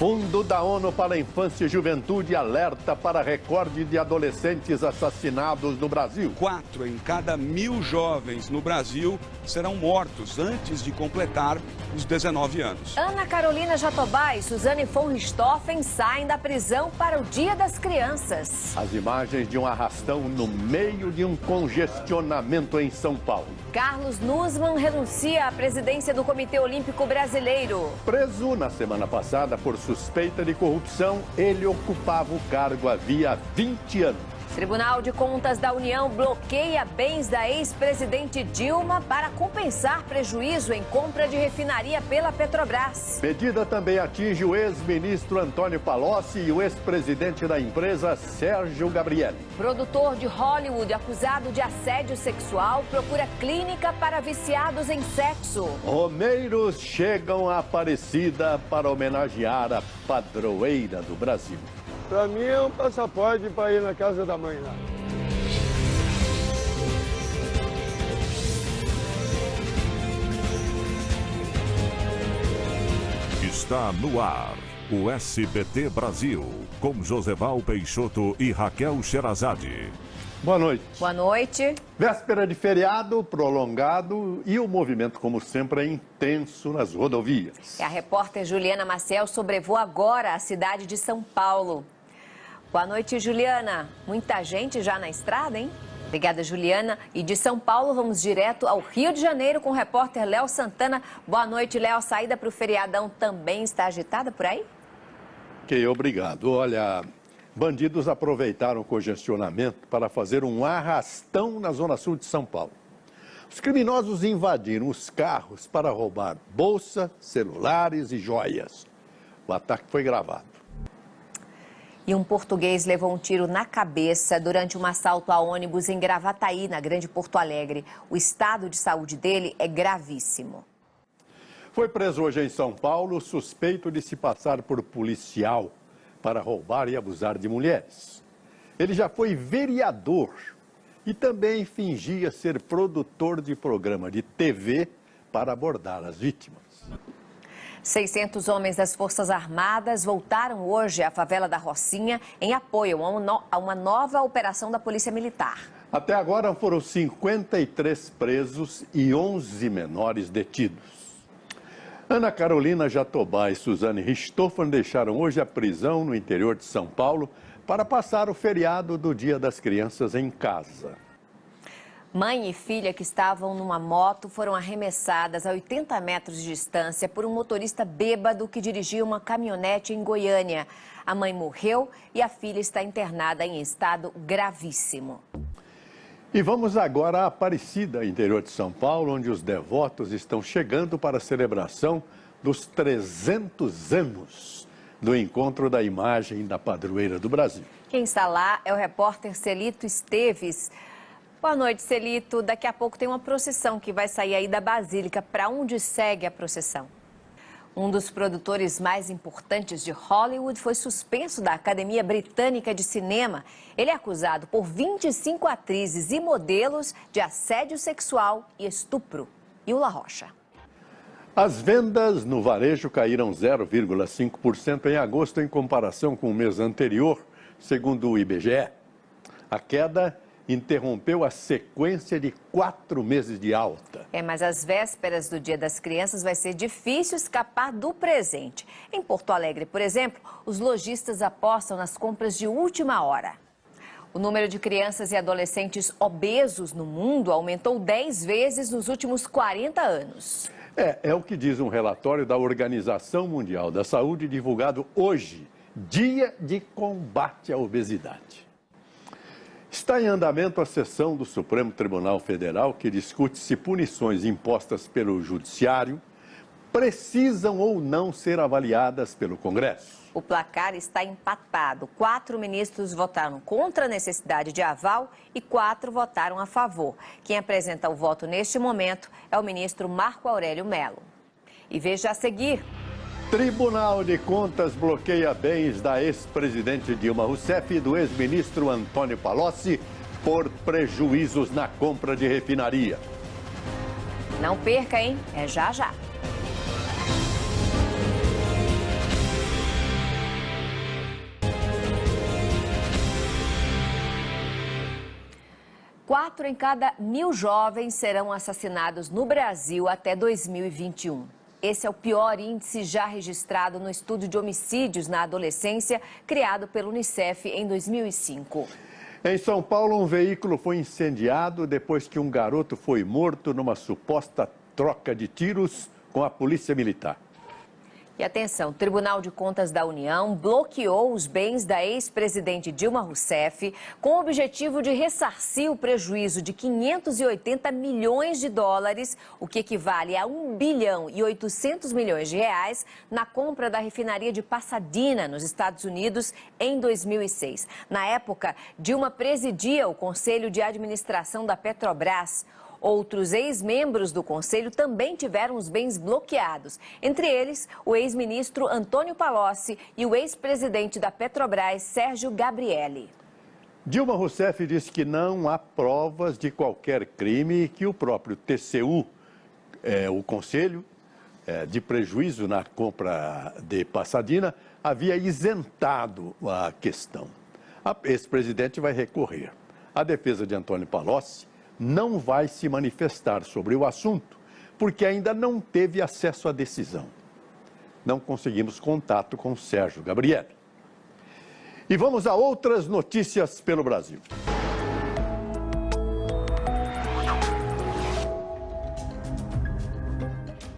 Fundo da ONU para a Infância e Juventude alerta para recorde de adolescentes assassinados no Brasil. 4 em cada 1.000 jovens no Brasil serão mortos antes de completar os 19 anos. Ana Carolina Jatobá e Suzane von Richthofen saem da prisão para o Dia das Crianças. As imagens de um arrastão no meio de um congestionamento em São Paulo. Carlos Nussmann renuncia à presidência do Comitê Olímpico Brasileiro. Preso na semana passada por suspeita de corrupção, ele ocupava o cargo havia 20 anos. Tribunal de Contas da União bloqueia bens da ex-presidente Dilma para compensar prejuízo em compra de refinaria pela Petrobras. Medida também atinge o ex-ministro Antônio Palocci e o ex-presidente da empresa, Sérgio Gabrielli. Produtor de Hollywood acusado de assédio sexual procura clínica para viciados em sexo. Romeiros chegam a Aparecida para homenagear a padroeira do Brasil. Para mim é um passaporte para ir na casa da mãe lá. Está no ar o SBT Brasil, com Joseval Peixoto e Raquel Sherazade. Boa noite. Boa noite. Véspera de feriado prolongado e o movimento, como sempre, é intenso nas rodovias. A repórter Juliana Maciel sobrevoa agora a cidade de São Paulo. Boa noite, Juliana. Muita gente já na estrada, hein? Obrigada, Juliana. E de São Paulo, vamos direto ao Rio de Janeiro com o repórter Léo Santana. Boa noite, Léo. A saída para o feriadão também está agitada por aí? Ok, obrigado. Olha, bandidos aproveitaram o congestionamento para fazer um arrastão na zona sul de São Paulo. Os criminosos invadiram os carros para roubar bolsa, celulares e joias. O ataque foi gravado. E um português levou um tiro na cabeça durante um assalto a ônibus em Gravataí, na Grande Porto Alegre. O estado de saúde dele é gravíssimo. Foi preso hoje em São Paulo suspeito de se passar por policial para roubar e abusar de mulheres. Ele já foi vereador e também fingia ser produtor de programa de TV para abordar as vítimas. 600 homens das Forças Armadas voltaram hoje à favela da Rocinha em apoio a uma nova operação da Polícia Militar. Até agora foram 53 presos e 11 menores detidos. Ana Carolina Jatobá e Suzane Richthofen deixaram hoje a prisão no interior de São Paulo para passar o feriado do Dia das Crianças em casa. Mãe e filha que estavam numa moto foram arremessadas a 80 metros de distância por um motorista bêbado que dirigia uma caminhonete em Goiânia. A mãe morreu e a filha está internada em estado gravíssimo. E vamos agora a Aparecida, interior de São Paulo, onde os devotos estão chegando para a celebração dos 300 anos do encontro da imagem da padroeira do Brasil. Quem está lá é o repórter Celito Esteves. Boa noite, Celito. Daqui a pouco tem uma procissão que vai sair aí da Basílica. Para onde segue a procissão? Um dos produtores mais importantes de Hollywood foi suspenso da Academia Britânica de Cinema. Ele é acusado por 25 atrizes e modelos de assédio sexual e estupro. E o La Rocha. As vendas no varejo caíram 0,5% em agosto em comparação com o mês anterior, segundo o IBGE. A queda interrompeu a sequência de 4 meses de alta. Mas às vésperas do Dia das Crianças vai ser difícil escapar do presente. Em Porto Alegre, por exemplo, os lojistas apostam nas compras de última hora. O número de crianças e adolescentes obesos no mundo aumentou 10 vezes nos últimos 40 anos. É o que diz um relatório da Organização Mundial da Saúde divulgado hoje, Dia de Combate à Obesidade. Está em andamento a sessão do Supremo Tribunal Federal que discute se punições impostas pelo Judiciário precisam ou não ser avaliadas pelo Congresso. O placar está empatado. 4 ministros votaram contra a necessidade de aval e 4 votaram a favor. Quem apresenta o voto neste momento é o ministro Marco Aurélio Mello. E veja a seguir. Tribunal de Contas bloqueia bens da ex-presidente Dilma Rousseff e do ex-ministro Antônio Palocci por prejuízos na compra de refinaria. Não perca, hein? É já já. 4 em cada 1000 jovens serão assassinados no Brasil até 2021. Esse é o pior índice já registrado no estudo de homicídios na adolescência, criado pelo Unicef em 2005. Em São Paulo, um veículo foi incendiado depois que um garoto foi morto numa suposta troca de tiros com a polícia militar. E atenção, o Tribunal de Contas da União bloqueou os bens da ex-presidente Dilma Rousseff com o objetivo de ressarcir o prejuízo de 580 milhões de dólares, o que equivale a 1 bilhão e 800 milhões de reais, na compra da refinaria de Pasadena, nos Estados Unidos, em 2006. Na época, Dilma presidia o Conselho de Administração da Petrobras. Outros ex-membros do Conselho também tiveram os bens bloqueados. Entre eles, o ex-ministro Antônio Palocci e o ex-presidente da Petrobras, Sérgio Gabrielli. Dilma Rousseff disse que não há provas de qualquer crime e que o próprio TCU, o Conselho de Prejuízo na compra de Pasadena, havia isentado a questão. A ex-presidente vai recorrer. A defesa de Antônio Palocci não vai se manifestar sobre o assunto, porque ainda não teve acesso à decisão. Não conseguimos contato com Sérgio Gabrielli. E vamos a outras notícias pelo Brasil.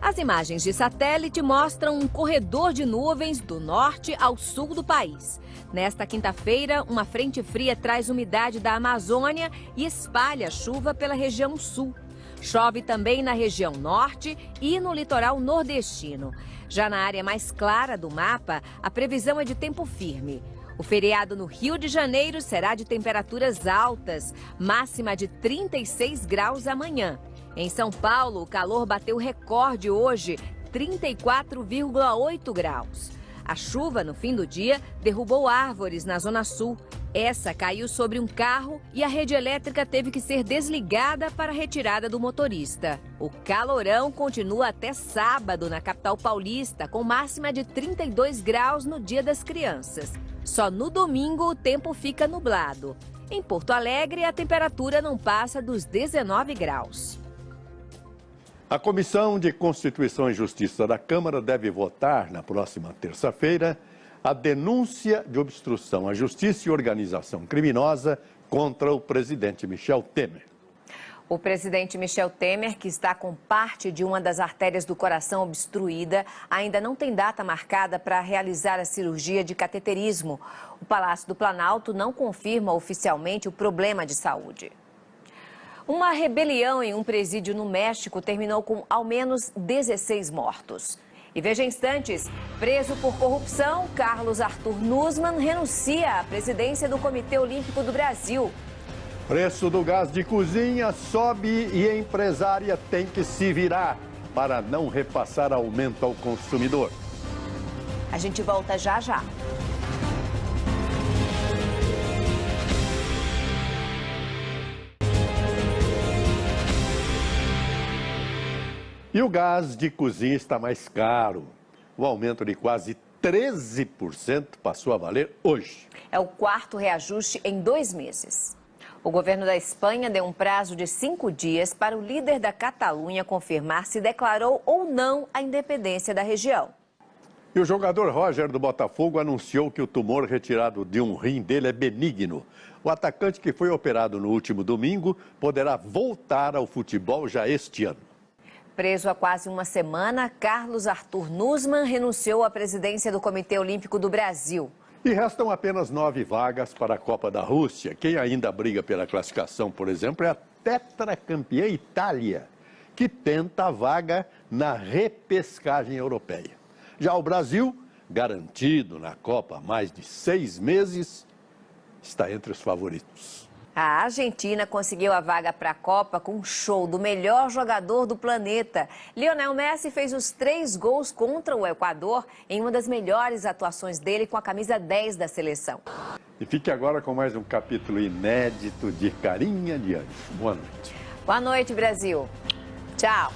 As imagens de satélite mostram um corredor de nuvens do norte ao sul do país. Nesta quinta-feira, uma frente fria traz umidade da Amazônia e espalha chuva pela região sul. Chove também na região norte e no litoral nordestino. Já na área mais clara do mapa, a previsão é de tempo firme. O feriado no Rio de Janeiro será de temperaturas altas, máxima de 36 graus amanhã. Em São Paulo, o calor bateu recorde hoje, 34,8 graus. A chuva, no fim do dia, derrubou árvores na Zona Sul. Essa caiu sobre um carro e a rede elétrica teve que ser desligada para a retirada do motorista. O calorão continua até sábado na capital paulista, com máxima de 32 graus no Dia das Crianças. Só no domingo o tempo fica nublado. Em Porto Alegre, a temperatura não passa dos 19 graus. A Comissão de Constituição e Justiça da Câmara deve votar na próxima terça-feira a denúncia de obstrução à justiça e organização criminosa contra o presidente Michel Temer. O presidente Michel Temer, que está com parte de uma das artérias do coração obstruída, ainda não tem data marcada para realizar a cirurgia de cateterismo. O Palácio do Planalto não confirma oficialmente o problema de saúde. Uma rebelião em um presídio no México terminou com ao menos 16 mortos. E veja em instantes, preso por corrupção, Carlos Arthur Nussmann renuncia à presidência do Comitê Olímpico do Brasil. Preço do gás de cozinha sobe e a empresária tem que se virar para não repassar aumento ao consumidor. A gente volta já já. E o gás de cozinha está mais caro. O aumento de quase 13% passou a valer hoje. É o quarto reajuste em 2 meses. O governo da Espanha deu um prazo de 5 dias para o líder da Catalunha confirmar se declarou ou não a independência da região. E o jogador Roger do Botafogo anunciou que o tumor retirado de um rim dele é benigno. O atacante, que foi operado no último domingo, poderá voltar ao futebol já este ano. Preso há quase uma semana, Carlos Arthur Nussmann renunciou à presidência do Comitê Olímpico do Brasil. E restam apenas 9 vagas para a Copa da Rússia. Quem ainda briga pela classificação, por exemplo, é a tetracampeã Itália, que tenta a vaga na repescagem europeia. Já o Brasil, garantido na Copa há mais de 6 meses, está entre os favoritos. A Argentina conseguiu a vaga para a Copa com um show do melhor jogador do planeta. Lionel Messi fez os 3 gols contra o Equador em uma das melhores atuações dele com a camisa 10 da seleção. E fique agora com mais um capítulo inédito de Carinha de Anjo. Boa noite. Boa noite, Brasil. Tchau.